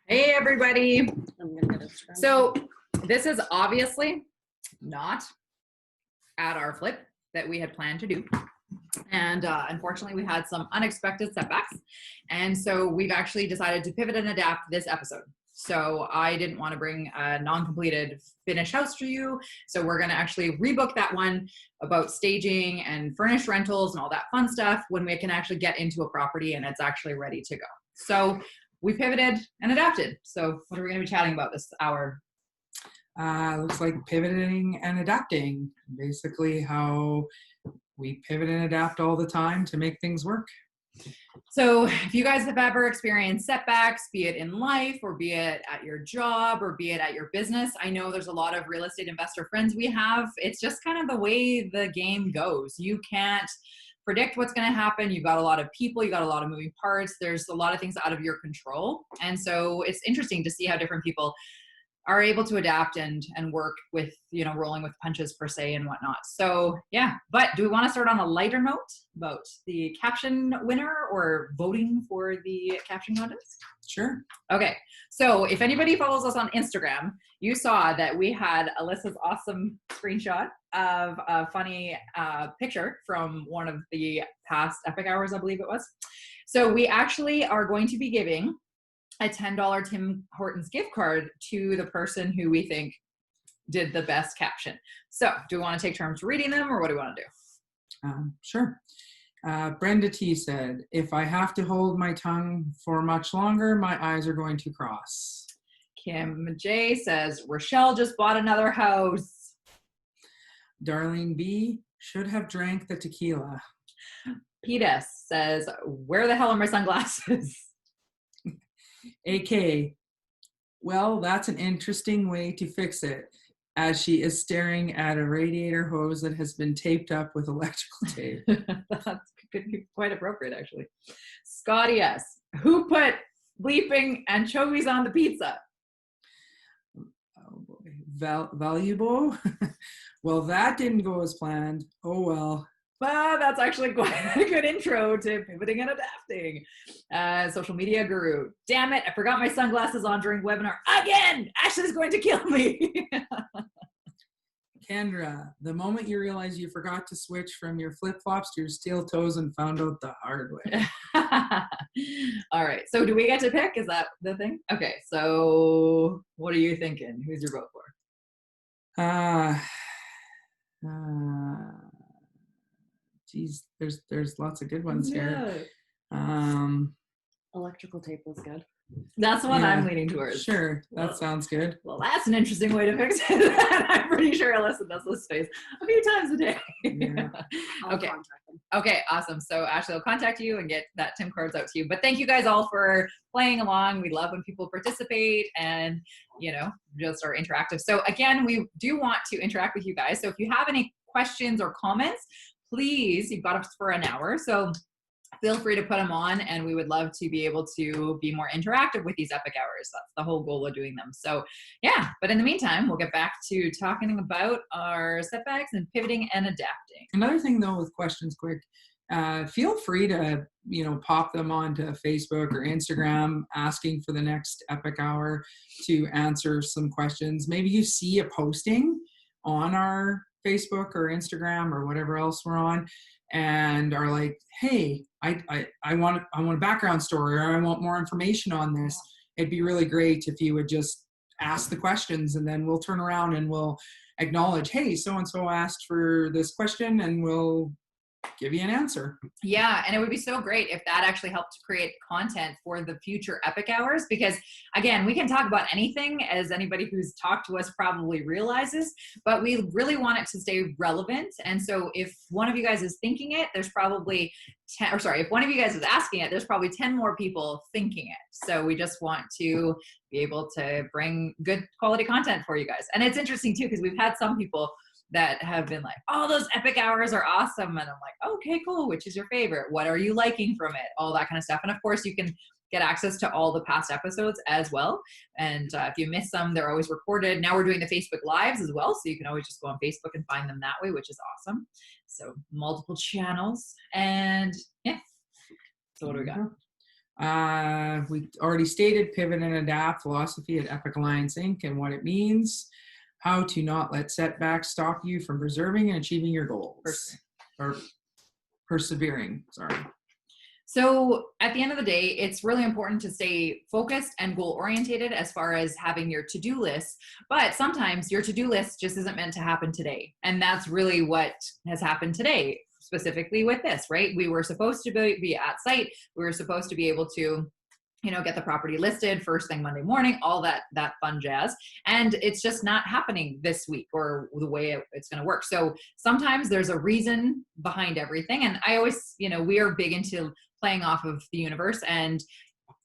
Hey everybody. I'm gonna get it started. So this is obviously not at our flip that we had planned to do. And unfortunately, we had some unexpected setbacks. And so we've actually decided to pivot and adapt this episode. So I didn't want to bring a non-completed finished house to you. So we're going to actually rebook that one about staging and furnished rentals and all that fun stuff when we can actually get into a property and it's actually ready to go. So we pivoted and adapted. So what are we going to be chatting about this hour? Looks like pivoting and adapting. Basically how we pivot and adapt all the time to make things work. So if you guys have ever experienced setbacks, be it in life or be it at your job or be it at your business, I know there's a lot of real estate investor friends we have. It's just kind of the way the game goes. You can't predict what's going to happen. You've got a lot of people, you got a lot of moving parts. There's a lot of things out of your control. And so it's interesting to see how different people are able to adapt and work with, rolling with punches per se and whatnot. So yeah, but do we want to start on a lighter note about the caption winner or voting for the caption contest? Sure. Okay, so if anybody follows us on Instagram, you saw that we had Alyssa's awesome screenshot of a funny picture from one of the past Epic Hours, I believe it was. So we actually are going to be giving a $10 Tim Hortons gift card to the person who we think did the best caption. So do we want to take turns reading them or what do we want to do? Sure. Brenda T said, if I have to hold my tongue for much longer, my eyes are going to cross. Kim J says, Rochelle just bought another house. Darlene B should have drank the tequila. Pete says, where the hell are my sunglasses? AK, well, that's an interesting way to fix it, as she is staring at a radiator hose that has been taped up with electrical tape. That could be quite appropriate, actually. Scotty S, who put bleeping anchovies on the pizza? Oh boy. Valuable? Well, that didn't go as planned. Oh well. But that's actually quite a good intro to pivoting and adapting. Social media guru. Damn it, I forgot my sunglasses on during webinar. Again! Ashley's going to kill me. Kendra, the moment you realize you forgot to switch from your flip-flops to your steel toes and found out the hard way. All right, so do we get to pick? Is that the thing? Okay, so what are you thinking? Who's your vote for? Geez, there's lots of good ones here. Electrical tape was good. That's the one I'm leaning towards. Sure, that sounds good. Well, that's an interesting way to fix it. I'm pretty sure Alyssa does this space a few times a day. Yeah. Okay. Okay, awesome. So Ashley will contact you and get that Tim cards out to you. But thank you guys all for playing along. We love when people participate and, just are interactive. So again, we do want to interact with you guys. So if you have any questions or comments, please, you've got us for an hour. So feel free to put them on and we would love to be able to be more interactive with these Epic Hours. That's the whole goal of doing them. So yeah, but in the meantime, we'll get back to talking about our setbacks and pivoting and adapting. Another thing though with questions quick, feel free to, pop them onto Facebook or Instagram asking for the next Epic Hour to answer some questions. Maybe you see a posting on our Facebook or Instagram or whatever else we're on and are like, hey, I want a background story or I want more information on this. It'd be really great if you would just ask the questions and then we'll turn around and we'll acknowledge, hey, so-and-so asked for this question and we'll give you an answer. Yeah, and it would be so great if that actually helped to create content for the future Epic Hours because, again, we can talk about anything, as anybody who's talked to us probably realizes, but we really want it to stay relevant. And so if one of you guys is thinking it, there's probably if one of you guys is asking it, there's probably 10 more people thinking it. So we just want to be able to bring good quality content for you guys. And it's interesting, too, because we've had some people that have been like, oh, those Epic Hours are awesome. And I'm like, okay, cool. Which is your favorite? What are you liking from it? All that kind of stuff. And of course, you can get access to all the past episodes as well. And if you miss some, they're always recorded. Now we're doing the Facebook Lives as well. So you can always just go on Facebook and find them that way, which is awesome. So multiple channels. And yeah. So what do we got? We already stated pivot and adapt philosophy at Epic Alliance Inc. and what it means. How to not let setbacks stop you from preserving and achieving your goals. Or persevering, sorry. So at the end of the day, it's really important to stay focused and goal orientated as far as having your to-do list. But sometimes your to-do list just isn't meant to happen today. And that's really what has happened today, specifically with this, right? We were supposed to be at site. We were supposed to be able to get the property listed first thing Monday morning, all that fun jazz. And it's just not happening this week or the way it's going to work. So sometimes there's a reason behind everything. And I always, we are big into playing off of the universe and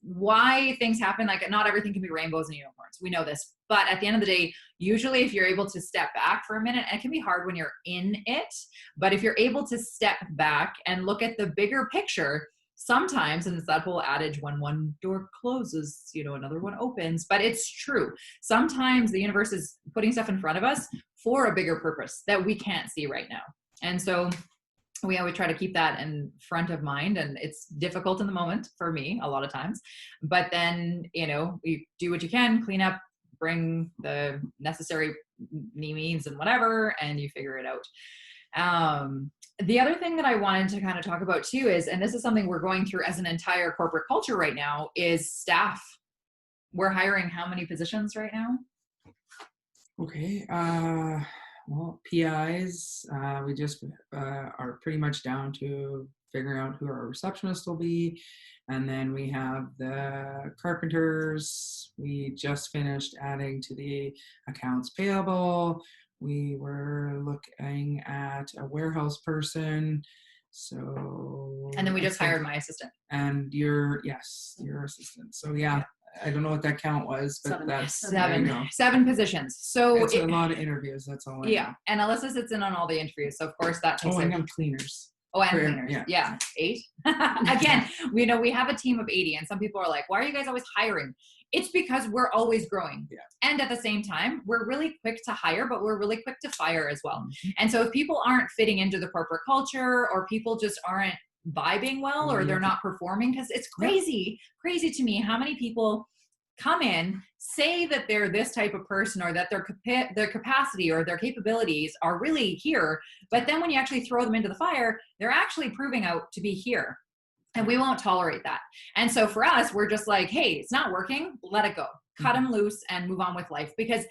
why things happen. Like not everything can be rainbows and unicorns. We know this. But at the end of the day, usually if you're able to step back for a minute, and it can be hard when you're in it, but if you're able to step back and look at the bigger picture, sometimes, and it's that whole adage, when one door closes, another one opens, but it's true. Sometimes the universe is putting stuff in front of us for a bigger purpose that we can't see right now. And so we always try to keep that in front of mind, and it's difficult in the moment for me a lot of times, but then, you do what you can, clean up, bring the necessary means and whatever, and you figure it out. The other thing that I wanted to kind of talk about too is, and this is something we're going through as an entire corporate culture right now, is staff. We're hiring how many positions right now? Okay. Well, PIs, we just are pretty much down to figuring out who our receptionist will be. And then we have the carpenters. We just finished adding to the accounts payable. We were looking at a warehouse person. So. And then we just hired my assistant. And your assistant. So yeah. I don't know what that count was, but that's seven positions. So it's a lot of interviews. That's all. And Alyssa sits in on all the interviews, so of course that takes. And I'm cleaners. And cleaners. Yeah. 8. Again, we have a team of 80, and some people are like, "Why are you guys always hiring?" It's because we're always growing. Yeah. And at the same time, we're really quick to hire, but we're really quick to fire as well. Mm-hmm. And so if people aren't fitting into the corporate culture, or people just aren't vibing well, or they're not performing, because it's crazy to me how many people come in, say that they're this type of person, or that their capacity or their capabilities are really here, but then when you actually throw them into the fire, they're actually proving out to be here. And we won't tolerate that. And so for us, we're just like, hey, it's not working, let it go, cut them loose and move on with life. Because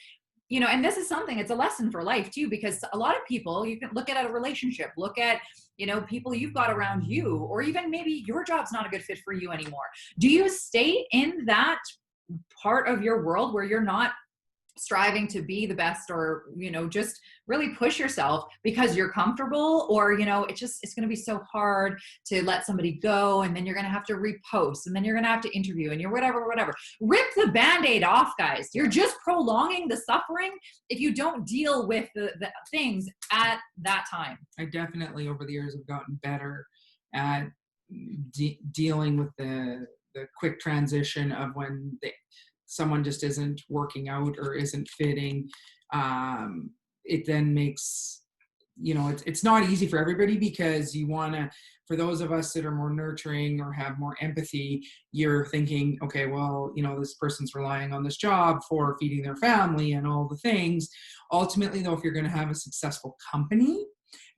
and this is something, it's a lesson for life too, because a lot of people, you can look at a relationship, look at, people you've got around you, or even maybe your job's not a good fit for you anymore. Do you stay in that part of your world where you're not striving to be the best, or, just really push yourself because you're comfortable, or, it's going to be so hard to let somebody go, and then you're going to have to repost, and then you're going to have to interview, and you're whatever. Rip the Band-Aid off, guys. You're just prolonging the suffering if you don't deal with the things at that time. I definitely over the years have gotten better at dealing with the quick transition of when someone just isn't working out or isn't fitting. It then makes, it's not easy for everybody, because you want to, for those of us that are more nurturing or have more empathy, you're thinking, okay, well, this person's relying on this job for feeding their family and all the things. Ultimately, though, if you're going to have a successful company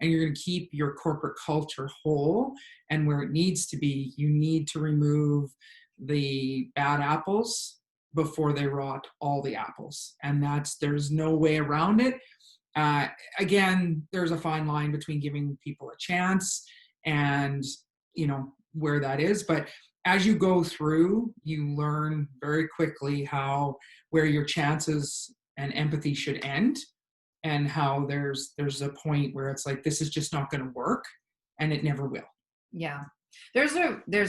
and you're going to keep your corporate culture whole and where it needs to be, you need to remove the bad apples before they rot all the apples. And there's no way around it. Again, there's a fine line between giving people a chance and, where that is. But as you go through, you learn very quickly where your chances and empathy should end, and how there's a point where it's like, this is just not going to work, and it never will. Yeah. There's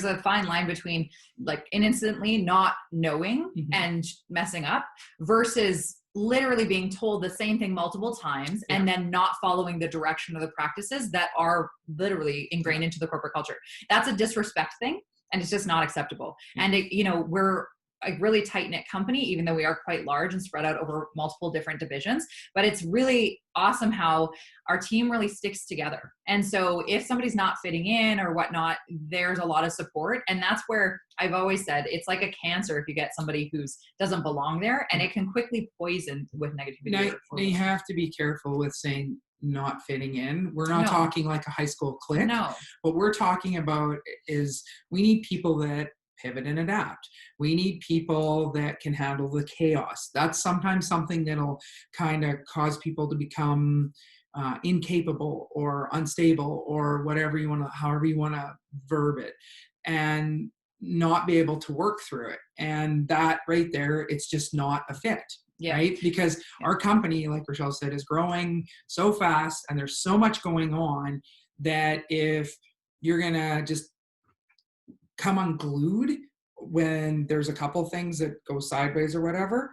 a fine line between like innocently not knowing and messing up versus literally being told the same thing multiple times and then not following the direction of the practices that are literally ingrained into the corporate culture. That's a disrespect thing, and it's just not acceptable. And a really tight-knit company, even though we are quite large and spread out over multiple different divisions. But it's really awesome how our team really sticks together. And so if somebody's not fitting in or whatnot, there's a lot of support. And that's where I've always said it's like a cancer if you get somebody who's doesn't belong there, and it can quickly poison with negativity. Now you have to be careful with saying not fitting in. We're not No. talking like a high school clique. No. What we're talking about is we need people that pivot and adapt. We need people that can handle the chaos. That's sometimes something that'll kind of cause people to become incapable or unstable or whatever you want to, however you want to verb it, and not be able to work through it. And that right there, it's just not a fit. Yeah. Right? Because our company, like Rochelle said, is growing so fast and there's so much going on that if you're going to just come unglued when there's a couple things that go sideways or whatever,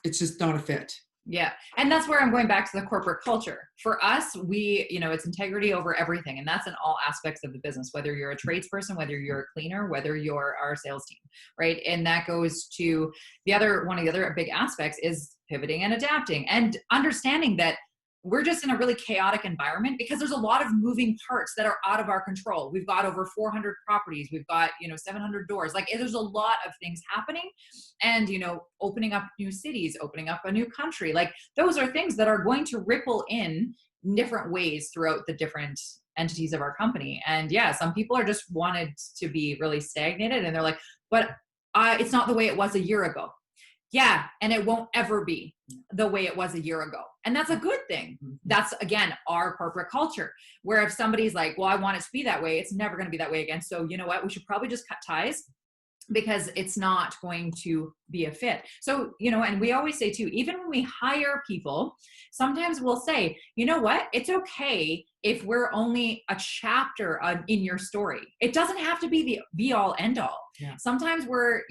it's just not a fit. Yeah. And that's where I'm going back to the corporate culture. For us, it's integrity over everything. And that's in all aspects of the business, whether you're a tradesperson, whether you're a cleaner, whether you're our sales team, right? And that goes to one of the other big aspects is pivoting and adapting and understanding that we're just in a really chaotic environment because there's a lot of moving parts that are out of our control. We've got over 400 properties. We've got, 700 doors. Like there's a lot of things happening, and, opening up new cities, opening up a new country. Like those are things that are going to ripple in different ways throughout the different entities of our company. And yeah, some people are just wanted to be really stagnated, and they're like, but it's not the way it was a year ago. Yeah. And it won't ever be the way it was a year ago. And that's a good thing. That's, again, our corporate culture, where if somebody's like, well, I want it to be that way, it's never going to be that way again. So you know what? We should probably just cut ties because it's not going to be a fit. So, and we always say too, even when we hire people, sometimes we'll say, you know what? It's okay if we're only a chapter in your story. It doesn't have to be the be all end all. Yeah. Sometimes we're,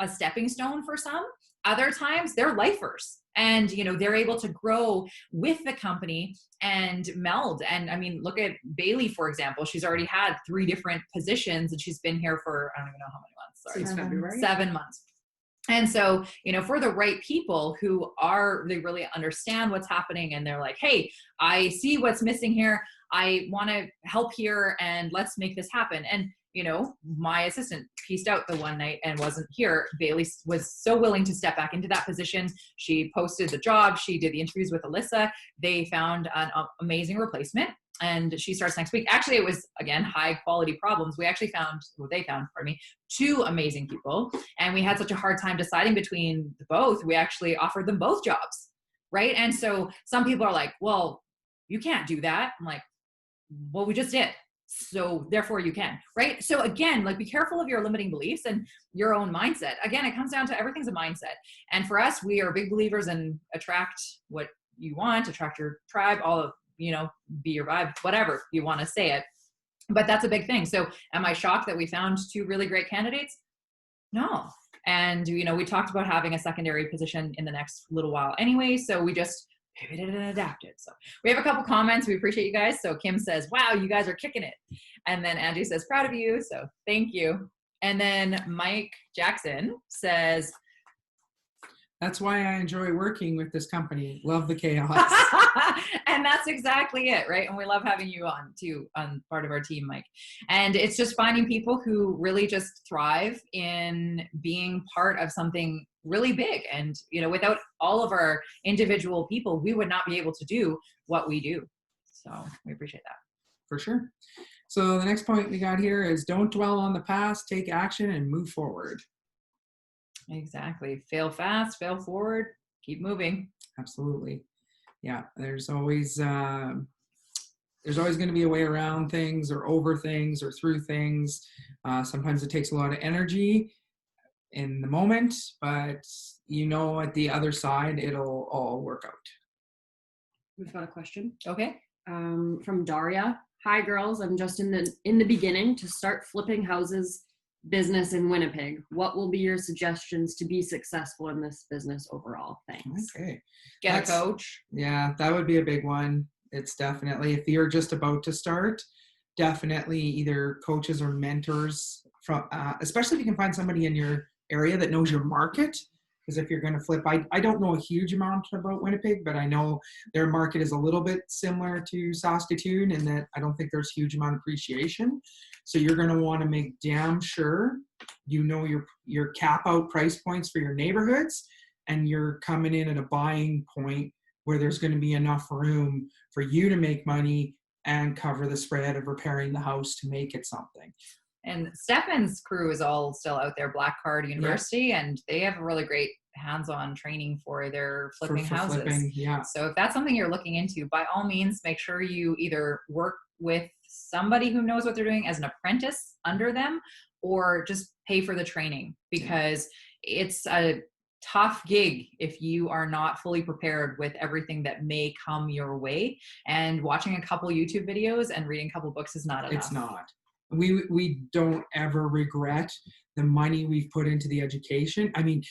a stepping stone for some. Other times they're lifers, and they're able to grow with the company and meld. And I mean, look at Bailey, for example. She's already had 3 different positions, and she's been here for I don't even know how many months. Sorry, Since February. 7 months. And so, for the right people who they really understand what's happening, and they're like, hey, I see what's missing here. I want to help here, and let's make this happen. And my assistant pieced out the one night and wasn't here. Bailey was so willing to step back into that position. She posted the job. She did the interviews with Alyssa. They found an amazing replacement, and she starts next week. Actually, it was, again, high quality problems. They found 2 amazing people, and we had such a hard time deciding between both. We actually offered them both jobs, right? And so some people are like, well, you can't do that. I'm like, well, we just did. So therefore you can, right? So again, like, be careful of your limiting beliefs and your own mindset. Again, it comes down to everything's a mindset. And for us, we are big believers in attract what you want, attract your tribe, all of, be your vibe, whatever you want to say it. But that's a big thing. So am I shocked that we found 2 really great candidates? No. And, we talked about having a secondary position in the next little while anyway. So we just pivoted and adapted. So we have a couple comments. We appreciate you guys. So Kim says, wow, you guys are kicking it. And then Angie says, proud of you. So thank you. And then Mike Jackson says, that's why I enjoy working with this company. Love the chaos. And that's exactly it, right? And we love having you on too, on part of our team, Mike. And it's just finding people who really just thrive in being part of something really big. And, without all of our individual people, we would not be able to do what we do. So we appreciate that. For sure. So the next point we got here is don't dwell on the past, take action and move forward. Exactly. Fail fast, fail forward, keep moving. Absolutely. Yeah. There's always going to be a way around things or over things or through things. Sometimes it takes a lot of energy in the moment, but at the other side, it'll all work out. We've got a question. Okay. From Daria. Hi girls, I'm just in the beginning to start flipping houses business in Winnipeg. What will be your suggestions to be successful in this business overall? Thanks. Okay. Get a coach. Yeah, that would be a big one. It's definitely, if you're just about to start, definitely either coaches or mentors from, especially if you can find somebody in your area that knows your market. Because if you're going to flip, I don't know a huge amount about Winnipeg, but I know their market is a little bit similar to Saskatoon in that I don't think there's huge amount of appreciation. So you're going to want to make damn sure you know your cap out price points for your neighborhoods, and you're coming in at a buying point where there's going to be enough room for you to make money and cover the spread of repairing the house to make it something. And Stefan's crew is all still out there, Black Card University, and they have a really great hands-on training for their flipping houses. Flipping, yeah. So if that's something you're looking into, by all means, make sure you either work with somebody who knows what they're doing as an apprentice under them, or just pay for the training, because it's a tough gig if you are not fully prepared with everything that may come your way. And watching a couple YouTube videos and reading a couple books is not enough. It's not. We don't ever regret the money we've put into the education. I mean,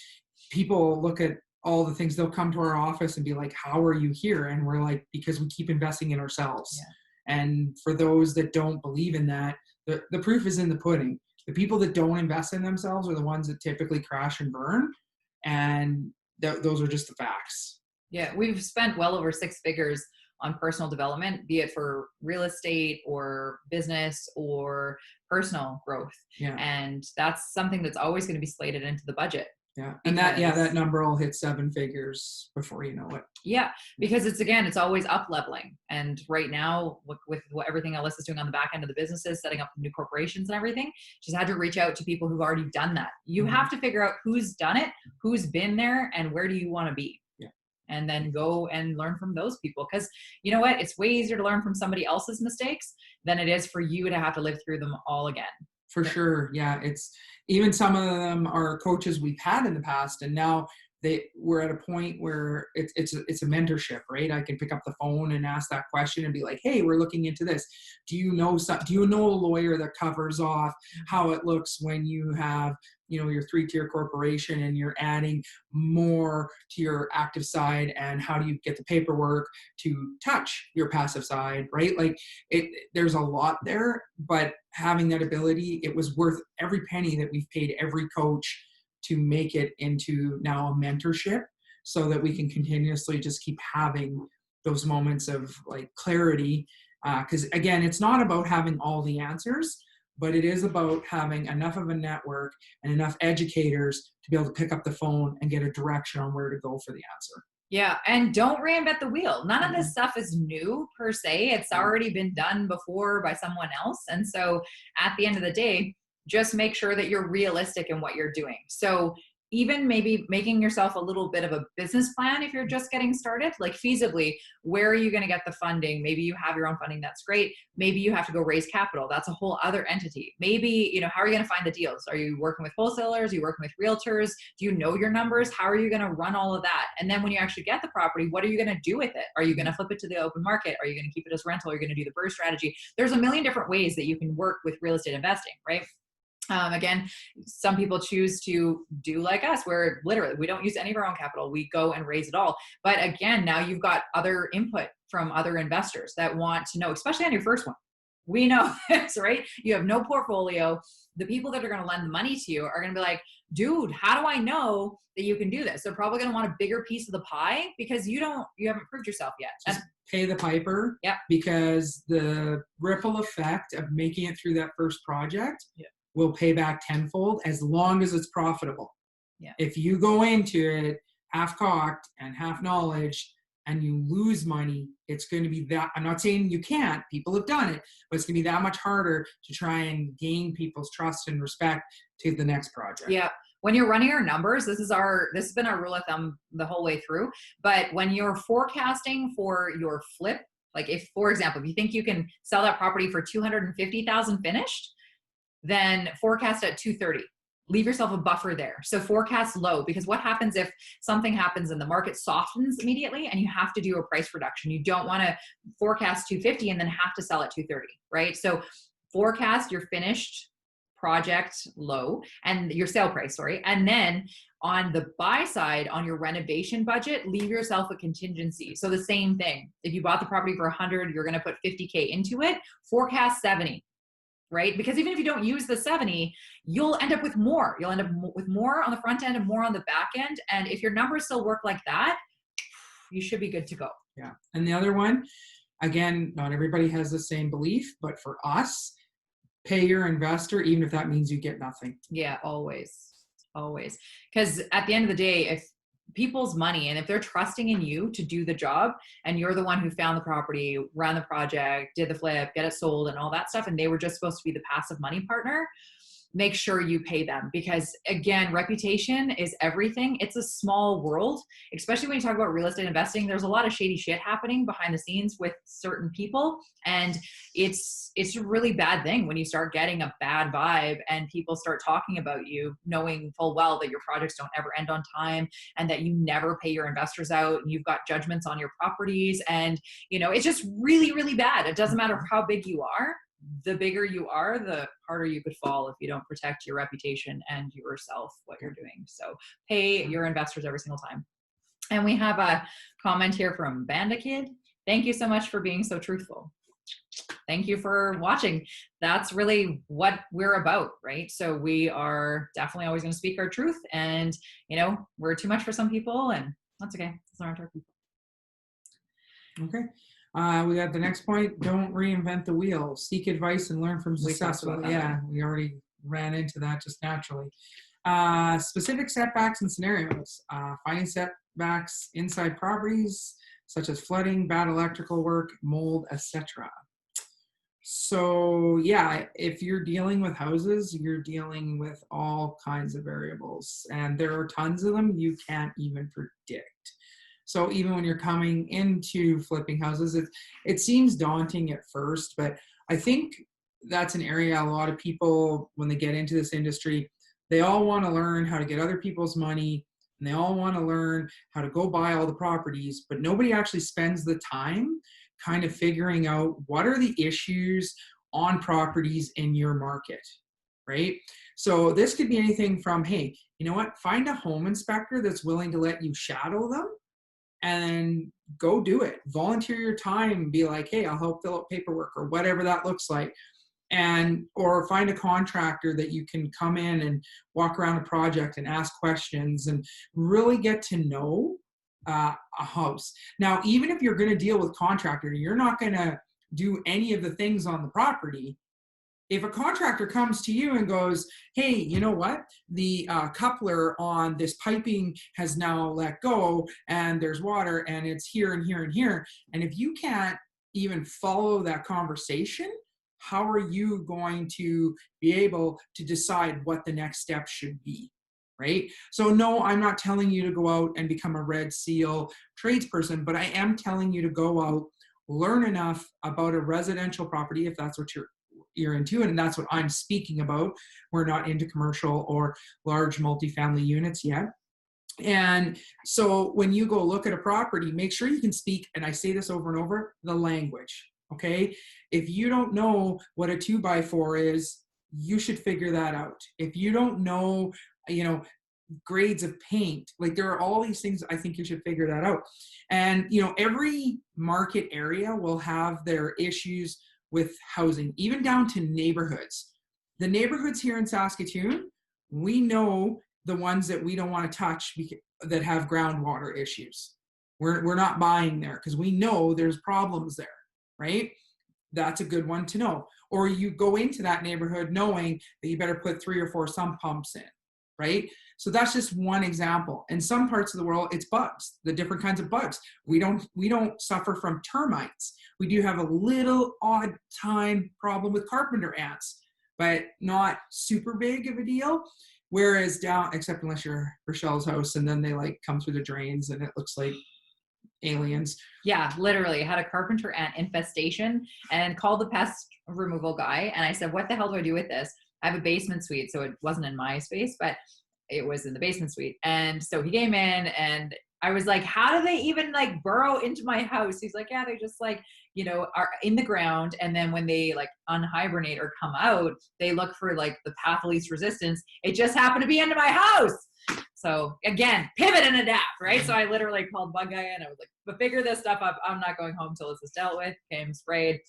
people look at all the things, they'll come to our office and be like, how are you here? And we're like, because we keep investing in ourselves. Yeah. And for those that don't believe in that, the proof is in the pudding. The people that don't invest in themselves are the ones that typically crash and burn. And those are just the facts. Yeah, we've spent well over 6 figures on personal development, be it for real estate or business or personal growth. Yeah. And that's something that's always going to be slated into the budget. Yeah. And that number will hit 7 figures before you know it. Yeah. Because it's always up leveling. And right now with what everything Alyssa's doing on the back end of the businesses, setting up new corporations and everything, she's had to reach out to people who've already done that. You have to figure out who's done it, who's been there, and where do you want to be? And then go and learn from those people. Because you know what? It's way easier to learn from somebody else's mistakes than it is for you to have to live through them all again. For sure. Yeah. It's even some of them are coaches we've had in the past, and now we're at a point where it's a mentorship, right? I can pick up the phone and ask that question and be like, hey, we're looking into this. Do you know a lawyer that covers off how it looks when you have, your 3-tier corporation and you're adding more to your active side, and how do you get the paperwork to touch your passive side, right? Like there's a lot there, but having that ability, it was worth every penny that we've paid every coach to make it into now a mentorship, so that we can continuously just keep having those moments of like clarity. Because again, it's not about having all the answers, but it is about having enough of a network and enough educators to be able to pick up the phone and get a direction on where to go for the answer. Yeah. And don't reinvent the wheel. None of this stuff is new per se. It's already been done before by someone else. And so at the end of the day, just make sure that you're realistic in what you're doing. So even maybe making yourself a little bit of a business plan if you're just getting started, like feasibly, where are you going to get the funding? Maybe you have your own funding. That's great. Maybe you have to go raise capital. That's a whole other entity. Maybe, how are you going to find the deals? Are you working with wholesalers? Are you working with realtors? Do you know your numbers? How are you going to run all of that? And then when you actually get the property, what are you going to do with it? Are you going to flip it to the open market? Are you going to keep it as rental? Are you going to do the burst strategy? There's a million different ways that you can work with real estate investing, right? Again, some people choose to do like us, where literally we don't use any of our own capital. We go and raise it all. But again, now you've got other input from other investors that want to know, especially on your first one. We know this, right? You have no portfolio. The people that are going to lend the money to you are going to be like, dude, how do I know that you can do this? They're probably going to want a bigger piece of the pie because you haven't proved yourself yet. Just pay the piper. Yeah. Because the ripple effect of making it through that first project will pay back tenfold as long as it's profitable. Yeah. If you go into it half cocked and half knowledge and you lose money, it's going to be that, I'm not saying you can't, people have done it, but it's going to be that much harder to try and gain people's trust and respect to the next project. Yeah. When you're running our numbers, this has been our rule of thumb the whole way through. But when you're forecasting for your flip, like if, for example, if you think you can sell that property for $250,000 finished, then forecast at 230. Leave yourself a buffer there. So forecast low, because what happens if something happens and the market softens immediately and you have to do a price reduction? You don't want to forecast 250 and then have to sell at 230, right? So forecast your finished project low and your sale price, sorry. And then on the buy side, on your renovation budget, leave yourself a contingency. So the same thing. If you bought the property for 100, you're going to put 50K into it, forecast 70. right? Because even if you don't use the 70, you'll end up with more. You'll end up with more on the front end and more on the back end. And if your numbers still work like that, you should be good to go. Yeah. And the other one, again, not everybody has the same belief, but for us, pay your investor, even if that means you get nothing. Yeah, always. Because at the end of the day, if people's money, and if they're trusting in you to do the job, and you're the one who found the property, ran the project, did the flip, get it sold and all that stuff, and they were just supposed to be the passive money partner, make sure you pay them. Because again, reputation is everything. It's a small world, especially when you talk about real estate investing. There's a lot of shady shit happening behind the scenes with certain people. And it's a really bad thing when you start getting a bad vibe and people start talking about you, knowing full well that your projects don't ever end on time and that you never pay your investors out and you've got judgments on your properties. And, it's just really, really bad. It doesn't matter how big you are. The bigger you are, the harder you could fall if you don't protect your reputation and yourself, what you're doing. So pay your investors every single time. And we have a comment here from Banda Kid. Thank you so much for being so truthful. Thank you for watching. That's really what we're about, right? So we are definitely always going to speak our truth, and we're too much for some people, and that's okay. It's not our people. Okay. We got the next point. Don't reinvent the wheel. Seek advice and learn from successful. Yeah, we already ran into that just naturally. Specific setbacks and scenarios. Finding setbacks inside properties, such as flooding, bad electrical work, mold, etc. So yeah, if you're dealing with houses, you're dealing with all kinds of variables, and there are tons of them you can't even predict. So even when you're coming into flipping houses, it seems daunting at first, but I think that's an area a lot of people, when they get into this industry, they all want to learn how to get other people's money, and they all want to learn how to go buy all the properties, but nobody actually spends the time kind of figuring out what are the issues on properties in your market, right? So this could be anything from, hey, you know what, find a home inspector that's willing to let you shadow them, and go do it. Volunteer your time. Be like, hey, I'll help fill out paperwork or whatever that looks like. Or find a contractor that you can come in and walk around a project and ask questions and really get to know a house. Now, even if you're going to deal with contractor, you're not going to do any of the things on the property. If a contractor comes to you and goes, hey, you know what? The coupler on this piping has now let go and there's water and it's here and here and here. And if you can't even follow that conversation, how are you going to be able to decide what the next step should be, right? So no, I'm not telling you to go out and become a red seal tradesperson, but I am telling you to go out, learn enough about a residential property, if that's what you're into, and that's what I'm speaking about. We're not into commercial or large multifamily units yet. And so when you go look at a property, make sure you can speak, and I say this over and over, the language, okay? If you don't know what a 2x4 is, you should figure that out. If you don't know, grades of paint, like there are all these things, I think you should figure that out. And, every market area will have their issues with housing, even down to neighborhoods. The neighborhoods here in Saskatoon, we know the ones that we don't want to touch that have groundwater issues. We're not buying there because we know there's problems there, right? That's a good one to know. Or you go into that neighborhood knowing that you better put 3 or 4 sump pumps in, right? So that's just one example. In some parts of the world, it's bugs, the different kinds of bugs. We don't suffer from termites. We do have a little odd time problem with carpenter ants, but not super big of a deal. Whereas down, except unless you're Rochelle's house and then they come through the drains and it looks like aliens. Yeah, literally. I had a carpenter ant infestation and called the pest removal guy. And I said, what the hell do I do with this? I have a basement suite, so it wasn't in my space, but it was in the basement suite. And so he came in and I was like, how do they even burrow into my house? He's like, yeah, they just are in the ground. And then when they unhibernate or come out, they look for the path of least resistance. It just happened to be into my house. So again, pivot and adapt, right? So I literally called bug guy in. I was like, but figure this stuff up. I'm not going home till this is dealt with. Came, sprayed.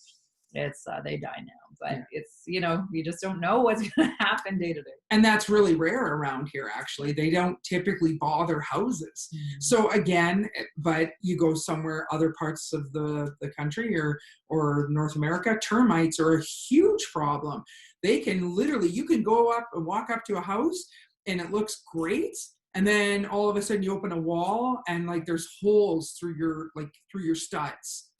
it's they die now. But Yeah. it's, you know, you just don't know what's going to happen day to day. And that's really rare around here, actually. They don't typically bother houses. So again, but you go somewhere, other parts of the country or North America, termites are a huge problem. They can literally, you can go up and walk up to a house and it looks great. And then all of a sudden you open a wall and like there's holes through your studs.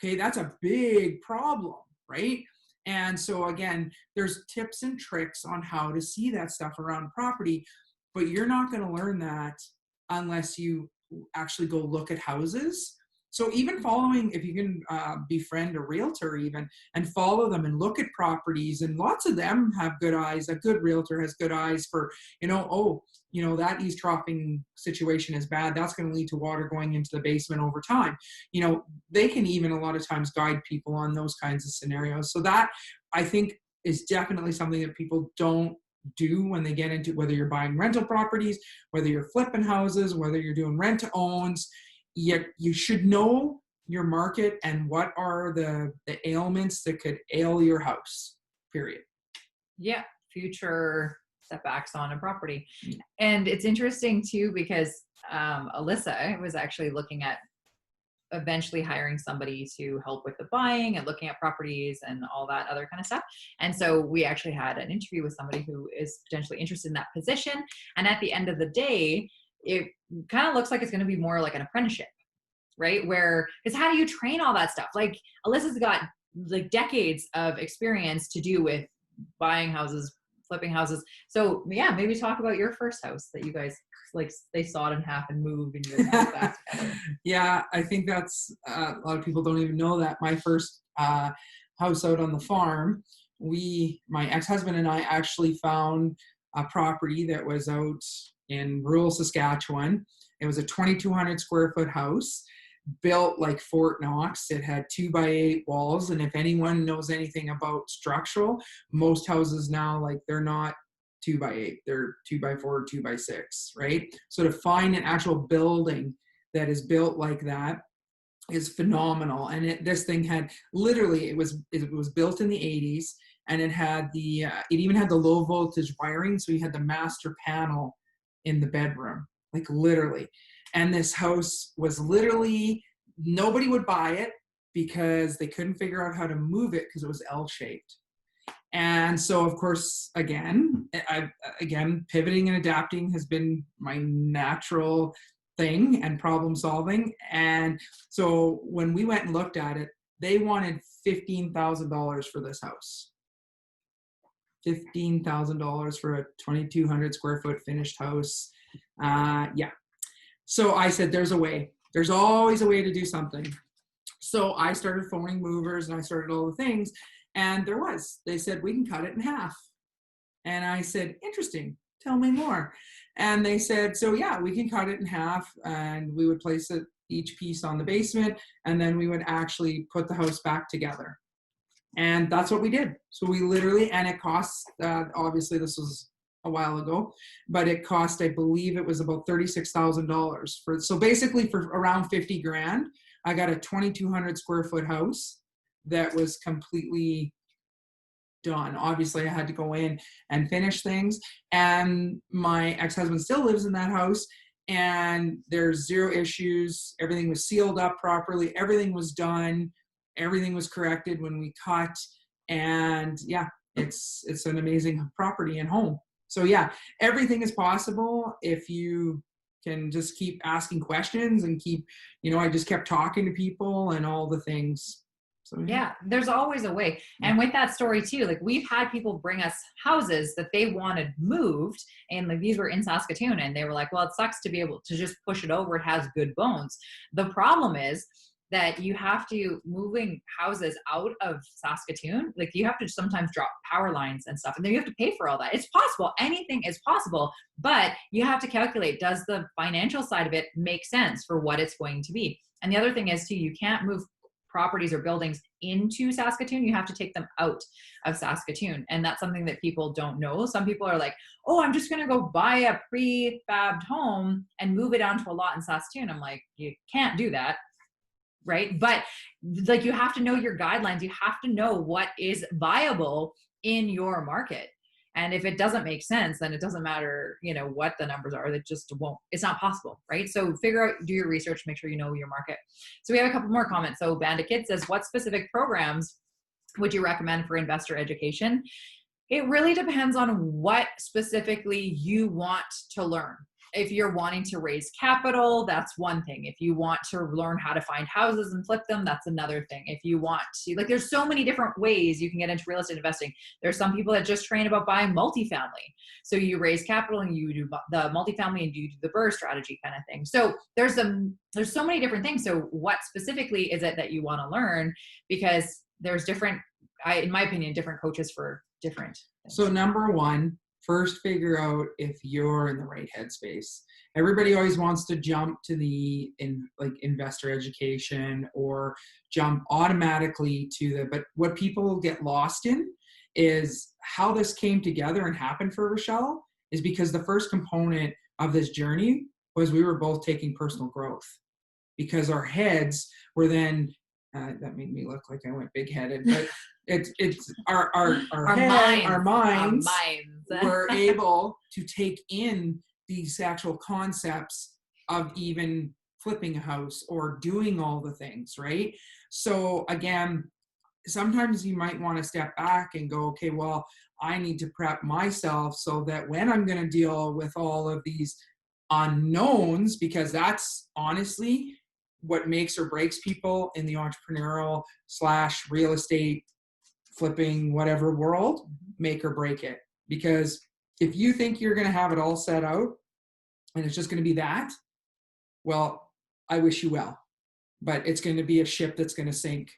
Okay, that's a big problem, right? And so again, there's tips and tricks on how to see that stuff around property, but you're not going to learn that unless you actually go look at houses. So even following, if you can befriend a realtor even and follow them and look at properties, and lots of them have good eyes. A good realtor has good eyes for, that eavesdropping situation is bad. That's going to lead to water going into the basement over time. They can even a lot of times guide people on those kinds of scenarios. So that, I think, is definitely something that people don't do when they get into, whether you're buying rental properties, whether you're flipping houses, whether you're doing rent to owns. Yet you should know your market and what are the ailments that could ail your house, period. Yeah, future setbacks on a property. And it's interesting too, because Alyssa was actually looking at eventually hiring somebody to help with the buying and looking at properties and all that other kind of stuff. And so we actually had an interview with somebody who is potentially interested in that position. And at the end of the day, it kind of looks like it's going to be more like an apprenticeship, right? Because how do you train all that stuff? Like Alyssa's got like decades of experience to do with buying houses, flipping houses. So yeah, maybe talk about your first house that you guys, like, they sawed in half and moved and you guys got it back together. Yeah, I think that's, a lot of people don't even know that my first house out on the farm, my ex-husband and I actually found a property that was out in rural Saskatchewan. It was a 2,200 square foot house built like Fort Knox. It had 2x8 walls. And if anyone knows anything about structural, most houses now, like, they're not 2x8, they're 2x4, 2x6, right? So to find an actual building that is built like that is phenomenal. And this thing had literally, it was built in the 80s, and it had it even had the low voltage wiring. So you had the master panel in the bedroom, like literally. And this house was literally, nobody would buy it because they couldn't figure out how to move it because it was L-shaped. And so, of course, again, pivoting and adapting has been my natural thing, and problem solving. And so when we went and looked at it, they wanted $15,000 for this house. $15,000 for a 2,200 square foot finished house. Yeah. So I said, there's a way. There's always a way to do something. So I started phoning movers and I started all the things. And they said, we can cut it in half. And I said, interesting, tell me more. And they said, so yeah, we can cut it in half, and we would place each piece on the basement, and then we would actually put the house back together. And that's what we did. So we literally, and it costs, obviously this was a while ago, but it cost, I believe it was about $36,000 so basically for around 50 grand, I got a 2,200 square foot house that was completely done. Obviously I had to go in and finish things, and my ex-husband still lives in that house, and there's zero issues. Everything was sealed up properly. Everything was done. Everything was corrected when we cut. And yeah, it's an amazing property and home. So yeah, everything is possible if you can just keep asking questions and I just kept talking to people and all the things. So yeah, there's always a way. And with that story too, like, we've had people bring us houses that they wanted moved, and like these were in Saskatoon, and they were like, well, it sucks to be able to just push it over. It has good bones. The problem is that you have to, moving houses out of Saskatoon, like, you have to sometimes drop power lines and stuff, and then you have to pay for all that. It's possible. Anything is possible, but you have to calculate, does the financial side of it make sense for what it's going to be? And the other thing is too, you can't move properties or buildings into Saskatoon. You have to take them out of Saskatoon. And that's something that people don't know. Some people are like, oh, I'm just going to go buy a prefabbed home and move it onto a lot in Saskatoon. I'm like, you can't do that. right? But like, you have to know your guidelines. You have to know what is viable in your market. And if it doesn't make sense, then it doesn't matter, you know, what the numbers are. That just won't, it's not possible, right? So figure out, do your research, make sure you know your market. So we have a couple more comments. So Bandit Kid says, what specific programs would you recommend for investor education? It really depends on what specifically you want to learn. If you're wanting to raise capital, that's one thing. If you want to learn how to find houses and flip them, that's another thing. If you want to, like, there's so many different ways you can get into real estate investing. There's some people that just train about buying multifamily. So you raise capital and you do the multifamily and you do the BRRRR strategy kind of thing. So there's so many different things. So what specifically is it that you want to learn? Because there's different, in my opinion, different coaches for different things. So number one, first figure out if you're in the right headspace. Everybody always wants to jump to the investor education or jump automatically to but what people get lost in is how this came together and happened for Rochelle is because the first component of this journey was we were both taking personal growth because our heads were then that made me look like I went big-headed, but it's our minds were able to take in these actual concepts of even flipping a house or doing all the things, right? So again, sometimes you might want to step back and go, okay, well, I need to prep myself so that when I'm going to deal with all of these unknowns, because that's honestly what makes or breaks people in the entrepreneurial / real estate flipping whatever world, make or break it. Because if you think you're going to have it all set out and it's just going to be that, well, I wish you well, but it's going to be a ship that's going to sink.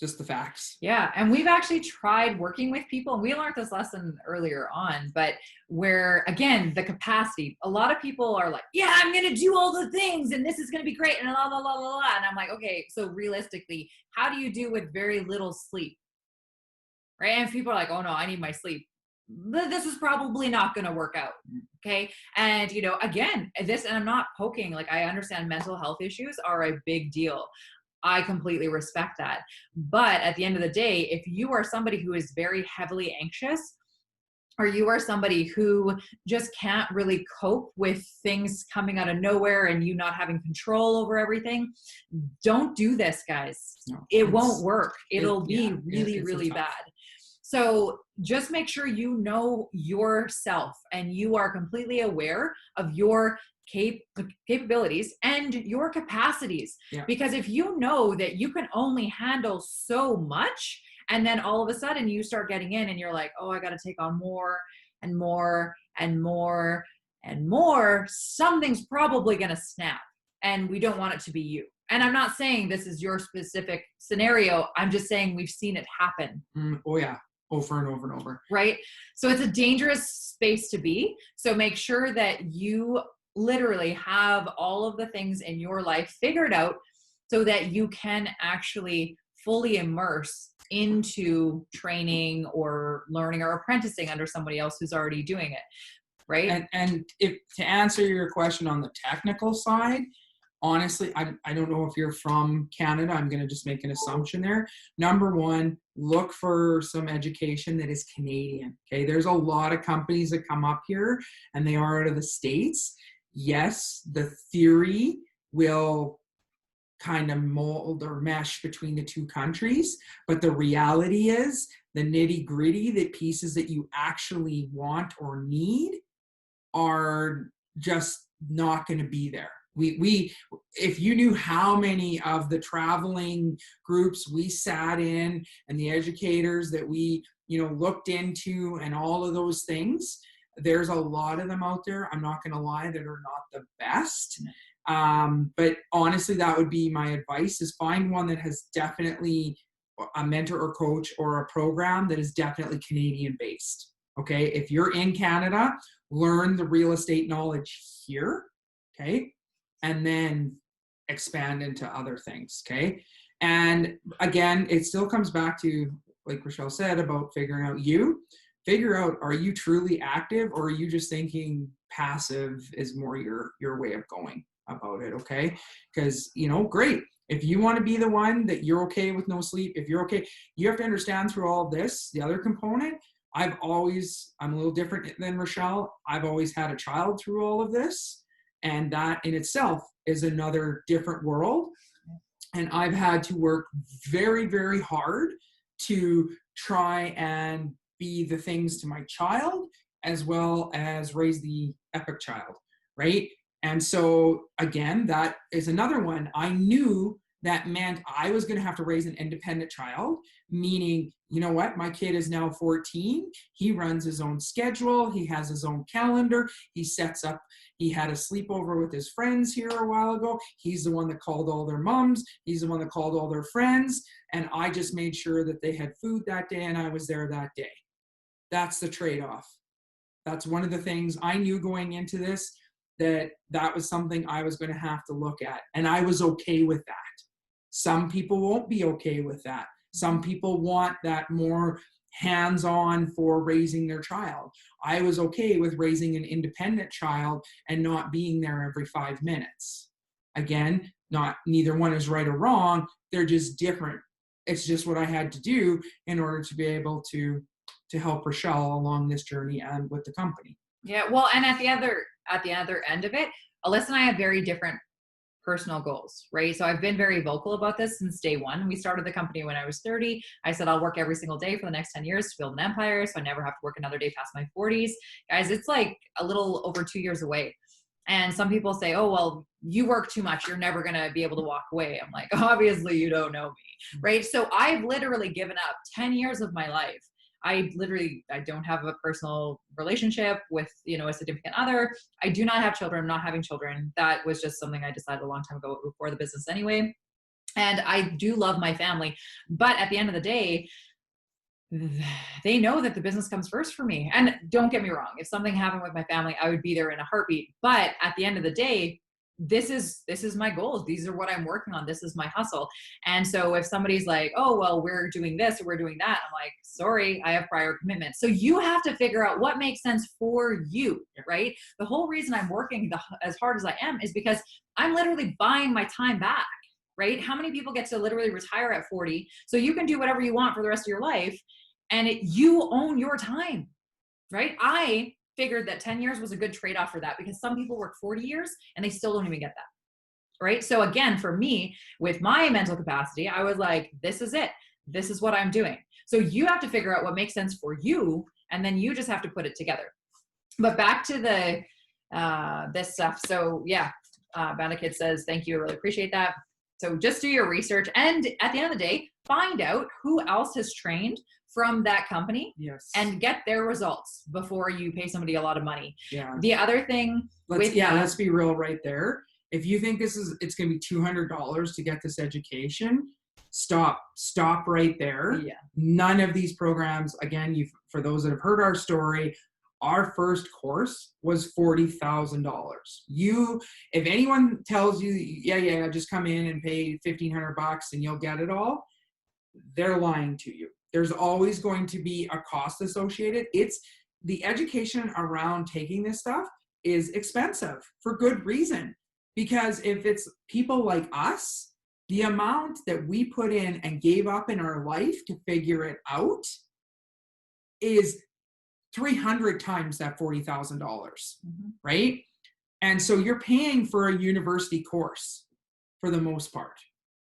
Just the facts. Yeah. And we've actually tried working with people, and we learned this lesson earlier on, but where, again, the capacity, a lot of people are like, yeah, I'm going to do all the things and this is going to be great and blah, blah, blah, blah, blah. And I'm like, okay, so realistically, how do you do with very little sleep? Right. And people are like, oh no, I need my sleep. This is probably not going to work out. Okay. And, you know, again, and I'm not poking, like, I understand mental health issues are a big deal. I completely respect that. But at the end of the day, if you are somebody who is very heavily anxious, or you are somebody who just can't really cope with things coming out of nowhere and you not having control over everything, don't do this, guys. No, it won't work. It'll be really bad. So just make sure you know yourself and you are completely aware of your capabilities and your capacities. Yeah. Because if you know that you can only handle so much, and then all of a sudden you start getting in and you're like, oh, I got to take on more and more and more and more, something's probably going to snap, and we don't want it to be you. And I'm not saying this is your specific scenario. I'm just saying we've seen it happen. Oh yeah. Over and over and over. Right. So it's a dangerous space to be. So make sure that you literally have all of the things in your life figured out so that you can actually fully immerse into training or learning or apprenticing under somebody else who's already doing it. Right. And if to answer your question on the technical side, honestly, I don't know if you're from Canada. I'm going to just make an assumption there. Number one, look for some education that is Canadian. Okay. There's a lot of companies that come up here and they are out of the States. Yes, the theory will kind of mold or mesh between the two countries, but the reality is the nitty gritty, the pieces that you actually want or need are just not going to be there. We if you knew how many of the traveling groups we sat in and the educators that we, looked into and all of those things, there's a lot of them out there, I'm not going to lie, that are not the best. But honestly, that would be my advice, is find one that has definitely a mentor or coach or a program that is definitely Canadian based. Okay. If you're in Canada, learn the real estate knowledge here. Okay. And then expand into other things. Okay. And again, it still comes back to, like Rochelle said, about figuring out figure out, are you truly active, or are you just thinking passive is more your way of going about it? Okay. Because, great. If you want to be the one that you're okay with no sleep, if you're okay, you have to understand through all of this, the other component, I'm a little different than Rochelle. I've always had a child through all of this. And that in itself is another different world. And I've had to work very, very hard to try and be the things to my child as well as raise the epic child, right? And so again, that is another one. I knew that meant I was going to have to raise an independent child, meaning, you know what, my kid is now 14. He runs his own schedule. He has his own calendar. He sets up, he had a sleepover with his friends here a while ago. He's the one that called all their moms. He's the one that called all their friends. And I just made sure that they had food that day and I was there that day. That's the trade-off. That's one of the things I knew going into this, that was something I was going to have to look at. And I was okay with that. Some people won't be okay with that. Some people want that more hands-on for raising their child. I was okay with raising an independent child and not being there every 5 minutes. Again, neither one is right or wrong. They're just different. It's just what I had to do in order to be able to help Rochelle along this journey and with the company. Yeah, well, and at the other end of it, Alyssa and I have very different personal goals, right? So I've been very vocal about this since day one. We started the company when I was 30. I said, I'll work every single day for the next 10 years to build an empire. So I never have to work another day past my 40s. Guys, it's like a little over 2 years away. And some people say, oh, well, you work too much. You're never going to be able to walk away. I'm like, obviously you don't know me, right? So I've literally given up 10 years of my life. I don't have a personal relationship with, a significant other. I do not have children. I'm not having children. That was just something I decided a long time ago before the business anyway. And I do love my family. But at the end of the day, they know that the business comes first for me. And don't get me wrong. If something happened with my family, I would be there in a heartbeat. But at the end of the day, this is my goals. These are what I'm working on. This is my hustle. And so if somebody's like, oh, well, we're doing this or we're doing that, I'm like, sorry, I have prior commitments. So you have to figure out what makes sense for you, right? The whole reason I'm working as hard as I am is because I'm literally buying my time back, right? How many people get to literally retire at 40? So you can do whatever you want for the rest of your life and you own your time, right? I figured that 10 years was a good trade-off for that because some people work 40 years and they still don't even get that, right? So again, for me, with my mental capacity, I was like, this is it. This is what I'm doing. So you have to figure out what makes sense for you, and then you just have to put it together. But back to this stuff. So yeah, Banda Kid says, thank you. I really appreciate that. So just do your research. And at the end of the day, find out who else has trained from that company. Yes. And get their results before you pay somebody a lot of money. Yeah. The other thing let's be real right there. If you think it's going to be $200 to get this education, stop right there. Yeah. None of these programs, again, for those that have heard our story, our first course was $40,000. If anyone tells you, yeah, just come in and pay $1,500 and you'll get it all, they're lying to you. There's always going to be a cost associated. It's the education around taking this stuff is expensive for good reason. Because if it's people like us, the amount that we put in and gave up in our life to figure it out is 300 times that $40,000, right? And so you're paying for a university course for the most part,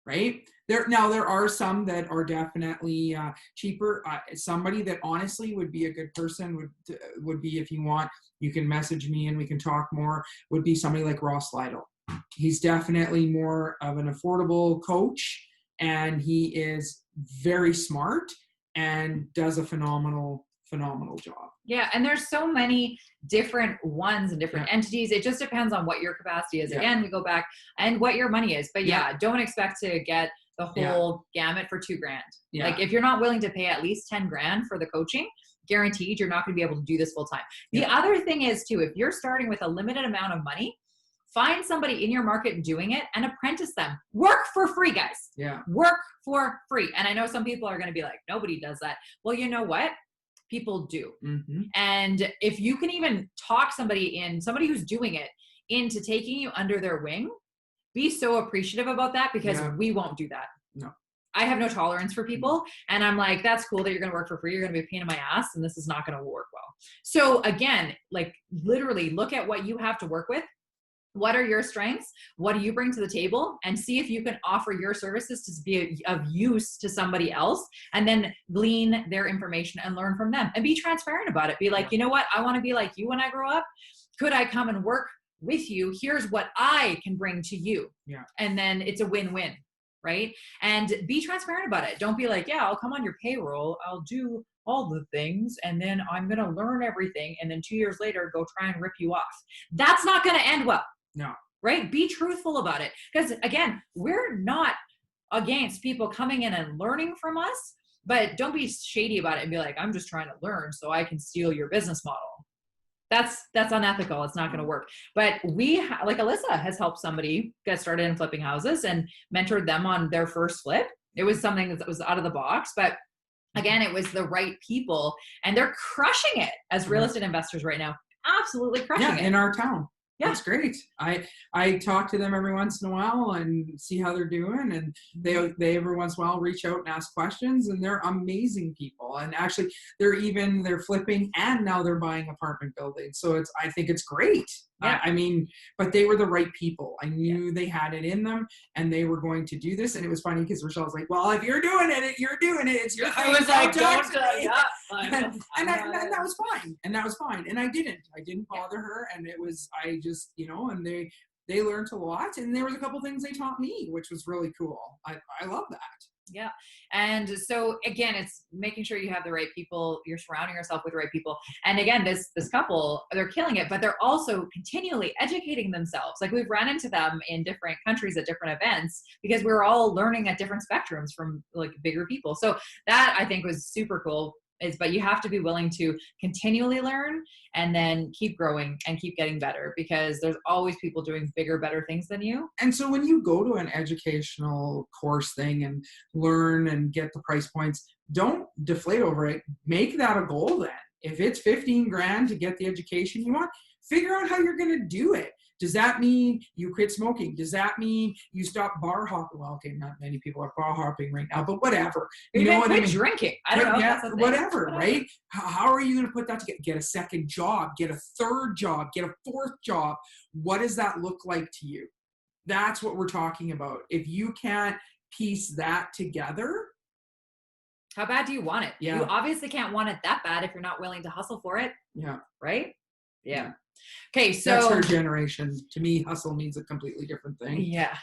right? There are some that are definitely cheaper. Somebody that honestly would be a good person would be, if you want, you can message me and we can talk more, would be somebody like Ross Lytle. He's definitely more of an affordable coach, and he is very smart and does a phenomenal job. Yeah, and there's so many different ones and different entities. It just depends on what your capacity is. Again, we go back and what your money is. But don't expect to get the whole gamut for $2,000. Like if you're not willing to pay at least $10,000 for the coaching, guaranteed you're not going to be able to do this full time. The other thing is too, if you're starting with a limited amount of money, find somebody in your market doing it and apprentice them. Work for free, guys. Yeah. Work for free. And I know some people are going to be like, nobody does that. Well, you know what? People do. Mm-hmm. And if you can even talk somebody who's doing it into taking you under their wing be so appreciative about that, because we won't do that. No. I have no tolerance for people. And I'm like, that's cool that you're going to work for free. You're going to be a pain in my ass, and this is not going to work well. So again, like literally look at what you have to work with. What are your strengths? What do you bring to the table? And see if you can offer your services to be of use to somebody else, and then glean their information and learn from them and be transparent about it. Be like, you know what? I want to be like you when I grow up. Could I come and work with you? Here's what I can bring to you. Yeah. And then it's a win-win, right? And be transparent about it. Don't be like, yeah, I'll come on your payroll. I'll do all the things, and then I'm going to learn everything. And then 2 years later, go try and rip you off. That's not going to end well. No. Right? Be truthful about it. Because again, we're not against people coming in and learning from us, but don't be shady about it and be like, I'm just trying to learn so I can steal your business model. That's unethical. It's not going to work. But like Alyssa has helped somebody get started in flipping houses and mentored them on their first flip. It was something that was out of the box, but again, it was the right people, and they're crushing it as real estate investors right now. Absolutely crushing it. In our town. Yeah. It's great. I talk to them every once in a while and see how they're doing, and they every once in a while reach out and ask questions, and they're amazing people. And actually they're flipping, and now they're buying apartment buildings. So I think it's great. Yeah. I mean, but they were the right people. I knew they had it in them, and they were going to do this. And it was funny because Rochelle was like, well, if you're doing it, you're doing it. It's your thing. I was like, don't and that was fine. And that was fine. And I didn't bother her. And it was, I just, and they learned a lot. And there was a couple things they taught me, which was really cool. I love that. Yeah. And so again, it's making sure you have the right people, you're surrounding yourself with the right people. And again, this couple, they're killing it, but they're also continually educating themselves. Like we've run into them in different countries at different events, because we're all learning at different spectrums from like bigger people. So that I think was super cool. But you have to be willing to continually learn and then keep growing and keep getting better, because there's always people doing bigger, better things than you. And so when you go to an educational course thing and learn and get the price points, don't deflate over it. Make that a goal then. If it's 15 grand to get the education you want, figure out how you're going to do it. Does that mean you quit smoking? Does that mean you stop bar hopping? Well, okay, not many people are bar hopping right now, but whatever. You know what I mean? Drinking. I don't know. Yeah, whatever, right? How are you going to put that together? Get a second job, get a third job, get a fourth job. What does that look like to you? That's what we're talking about. If you can't piece that together. How bad do you want it? Yeah. You obviously can't want it that bad if you're not willing to hustle for it. Yeah. Right? Yeah. Okay, so that's her generation. To me, hustle means a completely different thing. Yeah.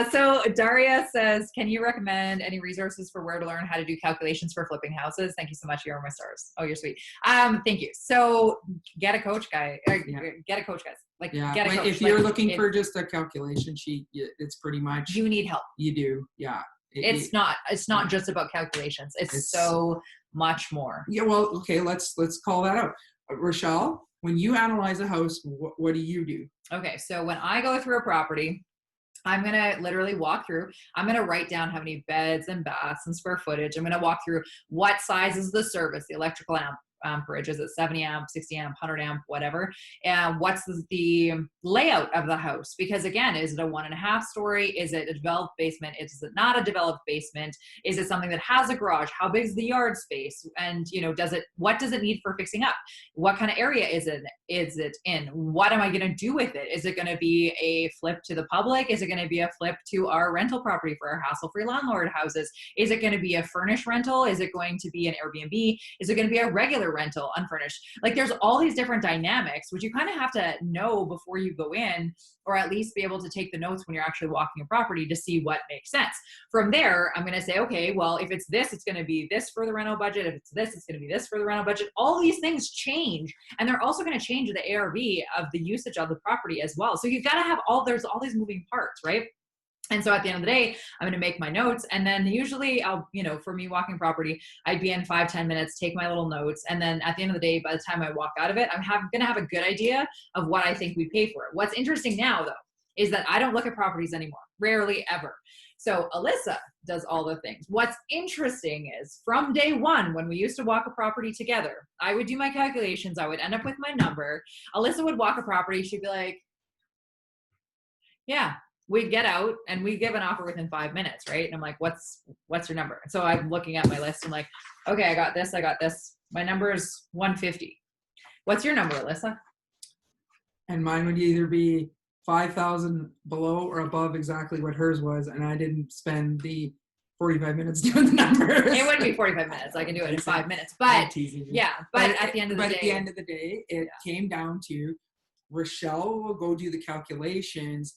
So Daria says, can you recommend any resources for where to learn how to do calculations for flipping houses? Thank you so much. You're my stars. Oh, you're sweet. Thank you. So get a coach, guys. Get a coach, guys. Get a coach. If you're looking for just a calculation sheet, it's pretty much. You need help. You do. Yeah. It's not just about calculations. It's so much more. Yeah. Well, okay. Let's call that out. Rochelle, when you analyze a house, what do you do? Okay, so when I go through a property, I'm going to literally walk through. I'm going to write down how many beds and baths and square footage. I'm going to walk through what size is the service, the electrical amperage. Is it 70 amp, 60 amp, 100 amp, whatever? And what's the layout of the house? Because again, is it a 1.5 story? Is it a developed basement? Is it not a developed basement? Is it something that has a garage? How big is the yard space? And what does it need for fixing up? What kind of area is it in? What am I going to do with it? Is it going to be a flip to the public? Is it going to be a flip to our rental property for our hassle-free landlord houses? Is it going to be a furnished rental? Is it going to be an Airbnb? Is it going to be a regular rental, unfurnished? Like there's all these different dynamics, which you kind of have to know before you go in, or at least be able to take the notes when you're actually walking a property to see what makes sense. From there, I'm going to say, okay, well, if it's this, it's going to be this for the rental budget. If it's this, it's going to be this for the rental budget. All these things change, and they're also going to change the ARV of the usage of the property as well. So you've got to have there's all these moving parts, right? And so at the end of the day, I'm going to make my notes. And then usually for me walking property, I'd be in 5-10 minutes, take my little notes. And then at the end of the day, by the time I walk out of it, I'm going to have a good idea of what I think we pay for it. What's interesting now though, is that I don't look at properties anymore. Rarely ever. So Alyssa does all the things. What's interesting is from day one, when we used to walk a property together, I would do my calculations. I would end up with my number. Alyssa would walk a property. She'd be like, yeah, we get out and we give an offer within 5 minutes, right? And I'm like, what's your number? And so I'm looking at my list. I'm like, okay, I got this. My number is 150. What's your number, Alyssa? And mine would either be 5,000 below or above exactly what hers was, and I didn't spend the 45 minutes doing the numbers. It wouldn't be 45 minutes. I can do it in 5 minutes. But yeah, but at the end of the day, it came down to Rochelle will go do the calculations.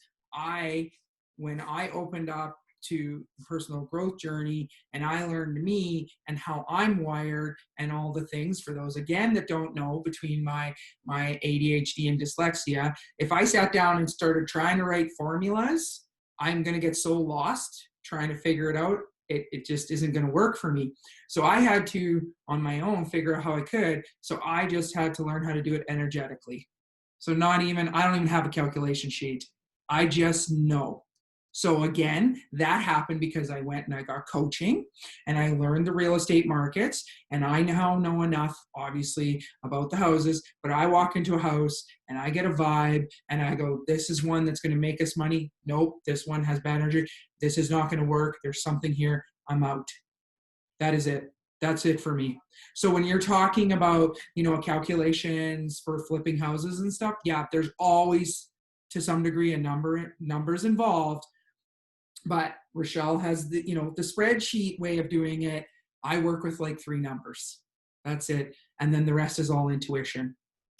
When I opened up to personal growth journey and I learned me and how I'm wired and all the things, for those again that don't know, between my ADHD and dyslexia, if I sat down and started trying to write formulas, I'm going to get so lost trying to figure it out. It just isn't going to work for me. So I had to, on my own, figure out how I could. So I just had to learn how to do it energetically. So I don't even have a calculation sheet. I just know. So again, that happened because I went and I got coaching and I learned the real estate markets, and I now know enough, obviously, about the houses, but I walk into a house and I get a vibe and I go, this is one that's going to make us money. Nope, this one has bad energy. This is not going to work. There's something here. I'm out. That is it. That's it for me. So when you're talking about, calculations for flipping houses and stuff, yeah, there's always, to some degree, numbers involved. But Rochelle has the spreadsheet way of doing it. I work with like 3 numbers. That's it. And then the rest is all intuition.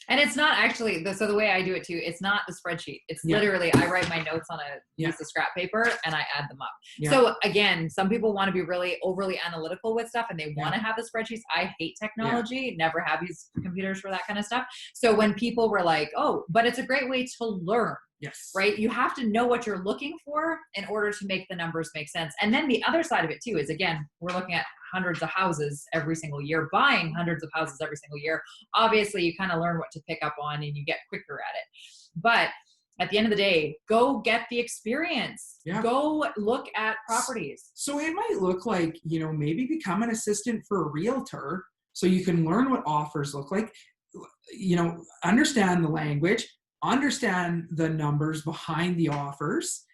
And it's not actually, so the way I do it too, it's not the spreadsheet. It's literally, I write my notes on a piece of scrap paper and I add them up. Yeah. So again, some people want to be really overly analytical with stuff and they want to have the spreadsheets. I hate technology, never have used computers for that kind of stuff. So when people were like, oh, but it's a great way to learn. Yes. Right? You have to know what you're looking for in order to make the numbers make sense. And then the other side of it too is, again, we're looking at hundreds of houses every single year, buying hundreds of houses every single year. Obviously, you kind of learn what to pick up on and you get quicker at it. But at the end of the day, go get the experience. Yeah. Go look at properties. So it might look like, maybe become an assistant for a realtor so you can learn what offers look like, understand the language, understand the numbers behind the offers,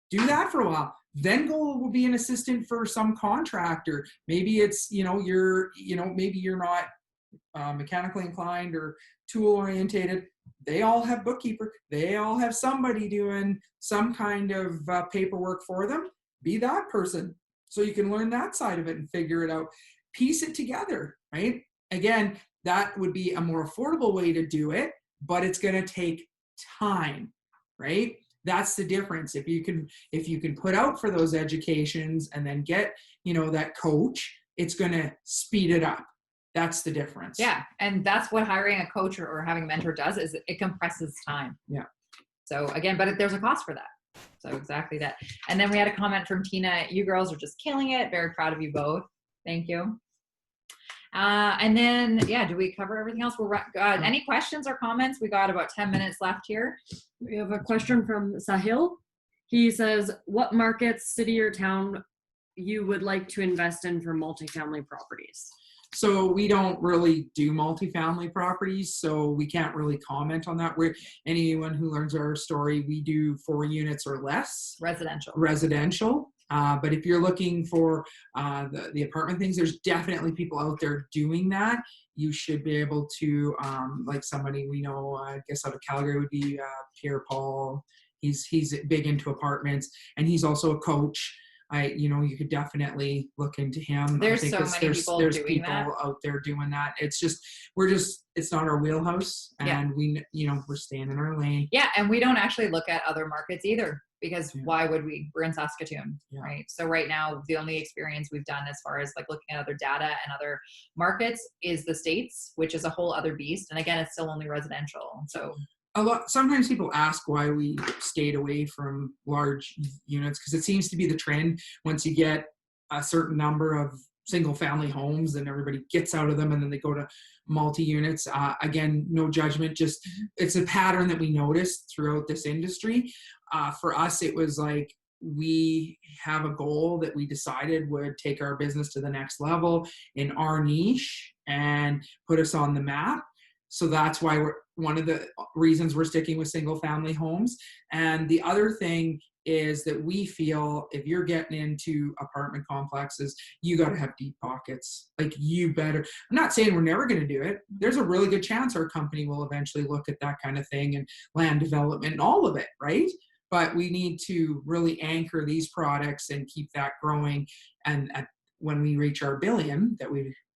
do that for a while, then go be an assistant for some contractor. Maybe it's, maybe you're not mechanically inclined or tool orientated. They all have bookkeeper. They all have somebody doing some kind of paperwork for them. Be that person so you can learn that side of it and figure it out. Piece it together, right? Again, that would be a more affordable way to do it, but it's going to take time, right? That's the difference. If you can put out for those educations and then get, that coach, it's going to speed it up. That's the difference. Yeah. And that's what hiring a coach or having a mentor does, is it compresses time. Yeah. So again, but there's a cost for that. So exactly that. And then we had a comment from Tina. You girls are just killing it. Very proud of you both. Thank you. And then, do we cover everything else? Any questions or comments? We got about 10 minutes left here. We have a question from Sahil. He says, what markets, city or town you would like to invest in for multifamily properties? So we don't really do multifamily properties, so we can't really comment on that. Anyone who learns our story, we do 4 units or less. Residential. But if you're looking for the apartment things, there's definitely people out there doing that. You should be able to, like somebody we know, I guess out of Calgary would be Pierre Paul. He's big into apartments, and he's also a coach. You could definitely look into him. There's so many people doing people that. out there doing that. It's not our wheelhouse, and we're staying in our lane. Yeah, and we don't actually look at other markets either, because why would we? We're in Saskatoon, right? So right now, the only experience we've done as far as like looking at other data and other markets is the States, which is a whole other beast. And again, it's still only residential. So sometimes people ask why we stayed away from large units, because it seems to be the trend. Once you get a certain number of single family homes, and everybody gets out of them and then they go to multi-units. Again, no judgment, just it's a pattern that we noticed throughout this industry. For us, it was like, we have a goal that we decided would take our business to the next level in our niche and put us on the map. So that's why we're one of the reasons we're sticking with single family homes. And the other thing is that we feel if you're getting into apartment complexes, you got to have deep pockets. Like you better, I'm not saying we're never going to do it. There's a really good chance our company will eventually look at that kind of thing and land development and all of it, right? But we need to really anchor these products and keep that growing. And when we reach our billion, that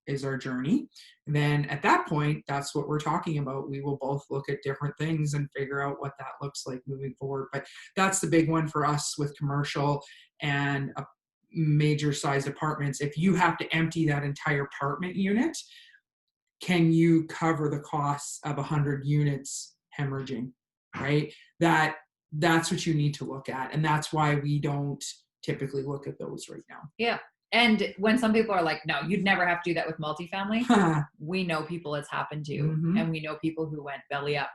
is our journey, then at that point, that's what we're talking about. We will both look at different things and figure out what that looks like moving forward. But that's the big one for us with commercial and major sized apartments. If you have to empty that entire apartment unit, can you cover the costs of 100 units hemorrhaging, right? That's what you need to look at. And that's why we don't typically look at those right now. Yeah. And when some people are like, no, you'd never have to do that with multifamily, we know people it's happened to. Mhm. And we know people who went belly up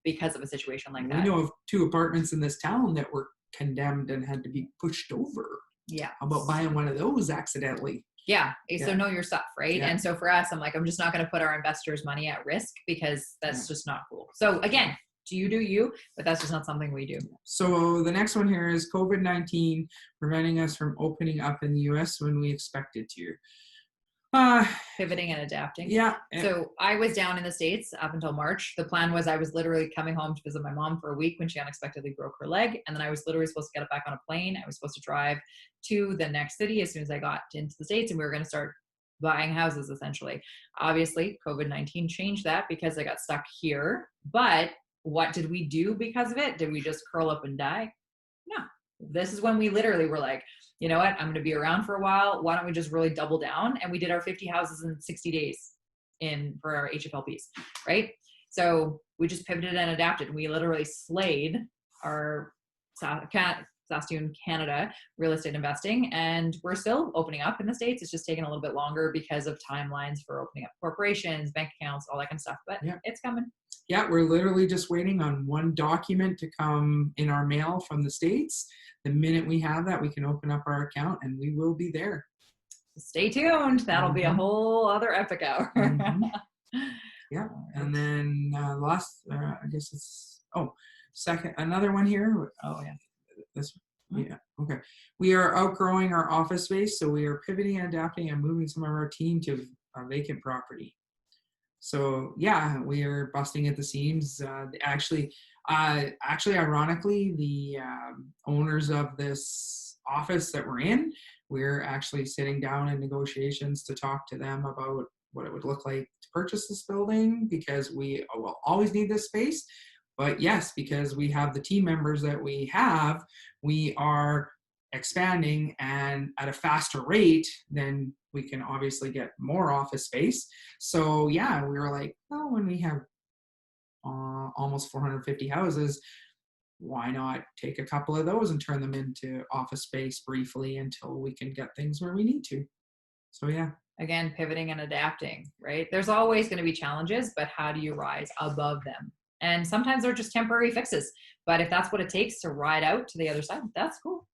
because of a situation like that. We know of 2 apartments in this town that were condemned and had to be pushed over. Yeah. How about buying one of those accidentally? Yeah. So Yeah. know your stuff, right? Yeah. And so for us, I'm like, I'm just not going to put our investors' money at risk because that's just not cool. So again, do you, but that's just not something we do. So the next one here is COVID-19 preventing us from opening up in the US when we expected to. Pivoting and adapting. Yeah. So I was down in the States up until March. The plan was I was literally coming home to visit my mom for a week when she unexpectedly broke her leg. And then I was literally supposed to get back on a plane. I was supposed to drive to the next city as soon as I got into the States, and we were going to start buying houses essentially. Obviously, COVID-19 changed that because I got stuck here. But what did we do because of it? Did we just curl up and die? No. This is when we literally were like, you know what, I'm going to be around for a while. Why don't we just really double down? And we did our 50 houses in 60 days for our HFLPs, right? So we just pivoted and adapted. We literally slayed our Saskatoon, Canada real estate investing, and we're still opening up in the States. It's just taking a little bit longer because of timelines for opening up corporations, bank accounts, all that kind of stuff, but it's coming. Yeah, we're literally just waiting on one document to come in our mail from the States. The minute we have that, we can open up our account and we will be there. Stay tuned. That'll be a whole other epic hour. Yeah. And then last, I guess it's, second, another one here. Oh, yeah. Yeah. Okay. We are outgrowing our office space, so we are pivoting and adapting and moving some of our team to a vacant property. So yeah, we are busting at the seams. Actually, ironically, the owners of this office that we're in, we're actually sitting down in negotiations to talk to them about what it would look like to purchase this building, because we will always need this space. But yes, because we have the team members that we have, we are expanding and at a faster rate than we can obviously get more office space. So yeah, we were like, well, when we have almost 450 houses, why not take a couple of those and turn them into office space briefly until we can get things where we need to. So yeah. Again, pivoting and adapting, right? There's always going to be challenges, but how do you rise above them? And sometimes they're just temporary fixes. But if that's what it takes to ride out to the other side, that's cool.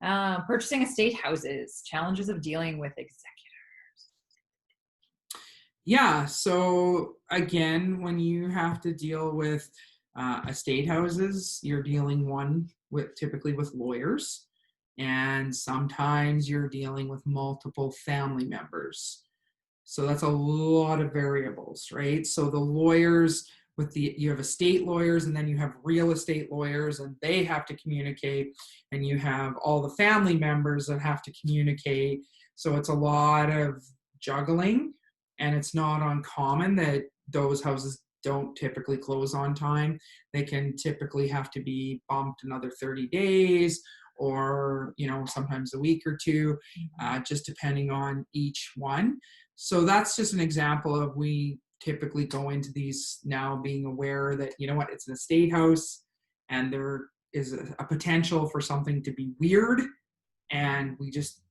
Purchasing estate houses, challenges of dealing with executors. Yeah, so again, when you have to deal with estate houses, you're dealing typically with lawyers, and sometimes you're dealing with multiple family members. So that's a lot of variables, right? So the lawyers, you have estate lawyers, and then you have real estate lawyers, and they have to communicate, and you have all the family members that have to communicate. So it's a lot of juggling, and it's not uncommon that those houses don't typically close on time. They can typically have to be bumped another 30 days or, sometimes a week or two, just depending on each one. So that's just an example of we typically go into these now being aware that, it's an estate house and there is a potential for something to be weird, and we just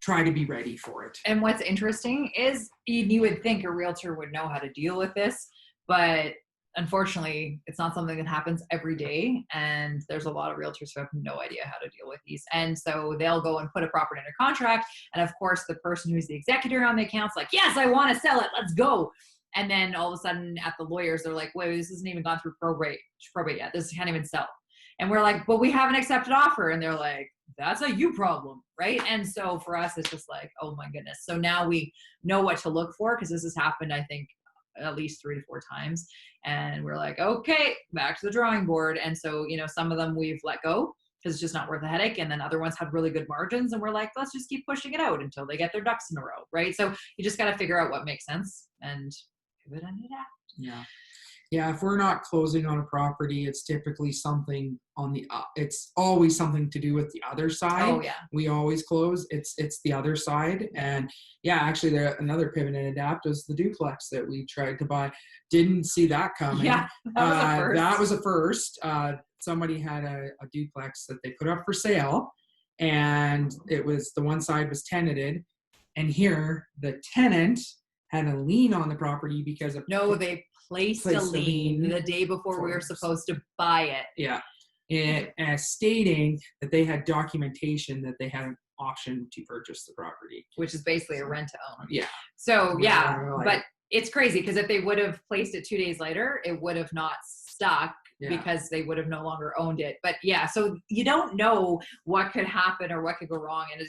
try to be ready for it. And what's interesting is you would think a realtor would know how to deal with this, but unfortunately, it's not something that happens every day. And there's a lot of realtors who have no idea how to deal with these. And so they'll go and put a property under contract. And of course, the person who's the executor on the account's like, yes, I want to sell it. Let's go. And then all of a sudden at the lawyers, they're like, wait, this hasn't even gone through probate yet. This can't even sell. And we're like, but we have an accepted offer. And they're like, that's a you problem, right? And so for us, it's just like, oh my goodness. So now we know what to look for, because this has happened, I think, at least 3 to 4 times. And we're like, okay, back to the drawing board. And so, some of them we've let go because it's just not worth the headache. And then other ones had really good margins. And we're like, let's just keep pushing it out until they get their ducks in a row, right? So you just got to figure out what makes sense and pivot and adapt. Yeah. Yeah, if we're not closing on a property, it's typically something on the, it's always something to do with the other side. Oh yeah. We always close. It's the other side. And yeah, actually another pivot and adapt was the duplex that we tried to buy. Didn't see that coming. Yeah, that was a first. Somebody had a duplex that they put up for sale, and it was, the one side was tenanted, and here the tenant had a lien on the property because of they placed a lien the day before we were supposed to buy it. Yeah. And stating that they had documentation that they had an option to purchase the property. Which is basically a rent to own. Yeah. So yeah, but it's crazy because if they would have placed it 2 days later, it would have not stuck because they would have no longer owned it. But yeah, so you don't know what could happen or what could go wrong. And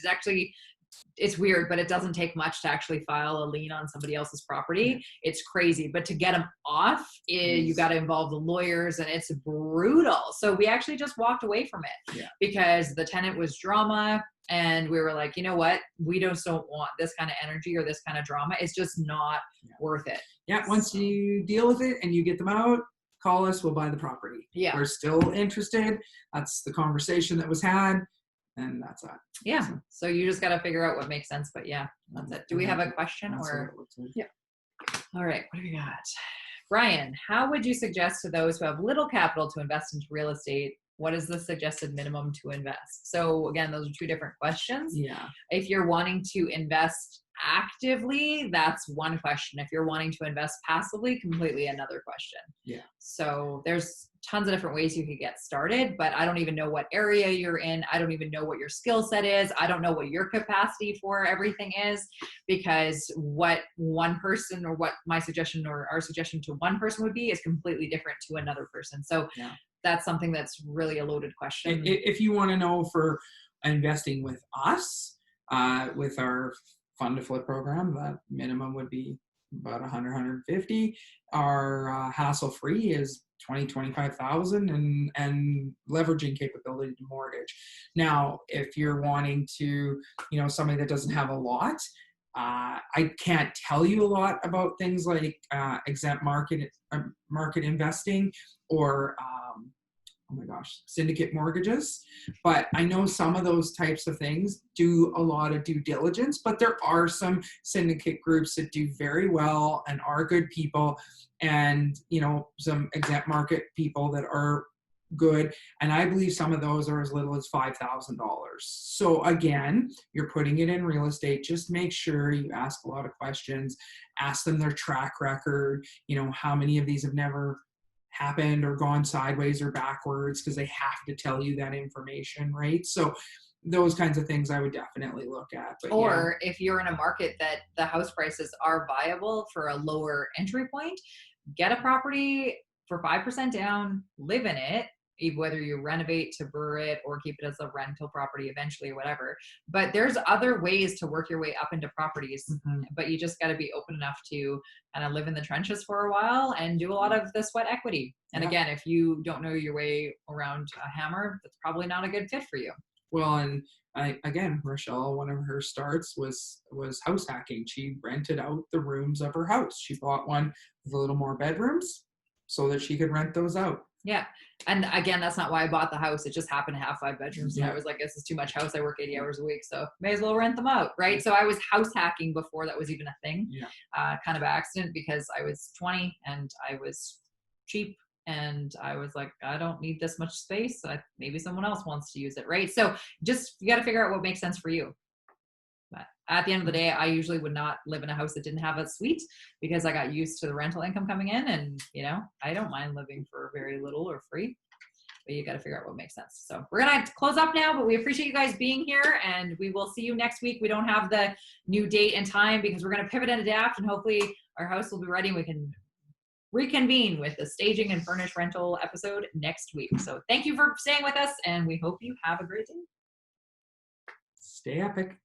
it's weird, but it doesn't take much to actually file a lien on somebody else's property. It's crazy, but to get them off, you got to involve the lawyers, and it's brutal. So we actually just walked away from it because the tenant was drama, and we were like, you know what? We don't want this kind of energy or this kind of drama. It's just not worth it. Yeah. Once you deal with it and you get them out, call us. We'll buy the property. Yeah. We're still interested. That's the conversation that was had. And that's that. Yeah. So you just got to figure out what makes sense. But yeah, that's it. Do we have a question or? Yeah. All right. What do we got? Brian, how would you suggest to those who have little capital to invest into real estate? What is the suggested minimum to invest? So again, those are 2 different questions. Yeah. If you're wanting to invest actively, that's one question. If you're wanting to invest passively, completely another question. Yeah. So there's tons of different ways you could get started, but I don't even know what area you're in. I don't even know what your skill set is. I don't know what your capacity for everything is, because what one person or what my suggestion or our suggestion to one person would be is completely different to another person. So that's something that's really a loaded question. If you want to know for investing with us, with our fund to flip program, that minimum would be about 100, 150. Our hassle free is 25,000 and leveraging capability to mortgage. Now, if you're wanting to, somebody that doesn't have a lot, I can't tell you a lot about things like exempt market investing or syndicate mortgages. But I know some of those types of things do a lot of due diligence, but there are some syndicate groups that do very well and are good people, and, some exempt market people that are good. And I believe some of those are as little as $5,000. So again, you're putting it in real estate. Just make sure you ask a lot of questions, ask them their track record, how many of these have never happened or gone sideways or backwards, because they have to tell you that information, right? So those kinds of things I would definitely look at. But if you're in a market that the house prices are viable for a lower entry point, get a property for 5% down, live in it, whether you renovate to BRRRR it or keep it as a rental property eventually or whatever. But there's other ways to work your way up into properties, but you just got to be open enough to kind of live in the trenches for a while and do a lot of the sweat equity. And again, if you don't know your way around a hammer, that's probably not a good fit for you. Well, and Rochelle, one of her starts was house hacking. She rented out the rooms of her house. She bought one with a little more bedrooms so that she could rent those out. Yeah. And again, that's not why I bought the house. It just happened to have 5 bedrooms. And I was like, this is too much house. I work 80 hours a week, so may as well rent them out. Right. So I was house hacking before that was even a thing, kind of accident, because I was 20 and I was cheap. And I was like, I don't need this much space. Maybe someone else wants to use it. Right. So you got to figure out what makes sense for you. But at the end of the day, I usually would not live in a house that didn't have a suite, because I got used to the rental income coming in, and I don't mind living for very little or free, but you got to figure out what makes sense. So we're going to close up now, but we appreciate you guys being here, and we will see you next week. We don't have the new date and time because we're going to pivot and adapt, and hopefully our house will be ready and we can reconvene with the staging and furnish rental episode next week. So thank you for staying with us, and we hope you have a great day. Stay epic.